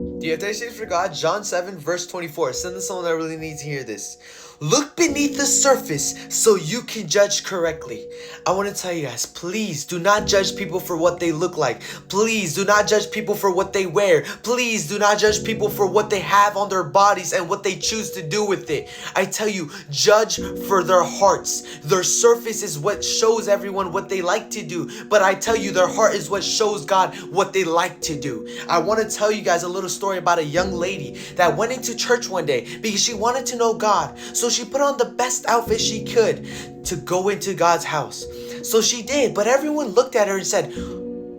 Do you have taste for God? John 7 verse 24. Send to someone that really needs to hear this. Look beneath the surface so you can judge correctly. I want to tell you guys, please do not judge people for what they look like. Please do not judge people for what they wear. Please do not judge people for what they have on their bodies and what they choose to do with it. I tell you, judge for their hearts. Their surface is what shows everyone what they like to do. But I tell you, their heart is what shows God what they like to do. I want to tell you guys a little story about a young lady that went into church one day because she wanted to know God. So she put on the best outfit she could to go into God's house. So she did, but everyone looked at her and said,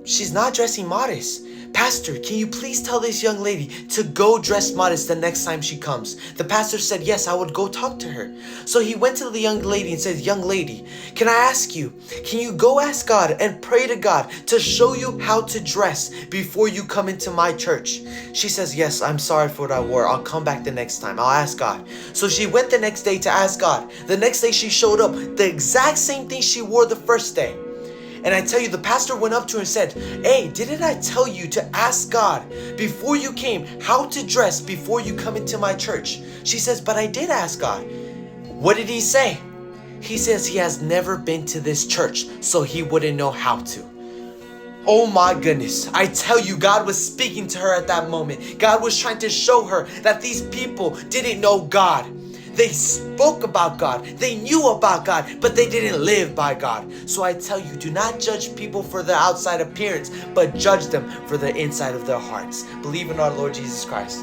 she's not dressing modest. Pastor, can you please tell this young lady to go dress modest the next time she comes? The pastor said, yes, I would go talk to her. So he went to the young lady and said, young lady, can I ask you, can you go ask God and pray to God to show you how to dress before you come into my church? She says, yes, I'm sorry for what I wore. I'll come back the next time. I'll ask God. So she went the next day to ask God. The next day she showed up, the exact same thing she wore the first day. And I tell you, the pastor went up to her and said, hey, didn't I tell you to ask God before you came how to dress before you come into my church? She says, but I did ask God. What did he say? He says he has never been to this church, so he wouldn't know how to. Oh my goodness, I tell you, God was speaking to her at that moment. God was trying to show her that these people didn't know God. They spoke about God, they knew about God, but they didn't live by God. So I tell you, do not judge people for their outside appearance, but judge them for the inside of their hearts. Believe in our Lord Jesus Christ.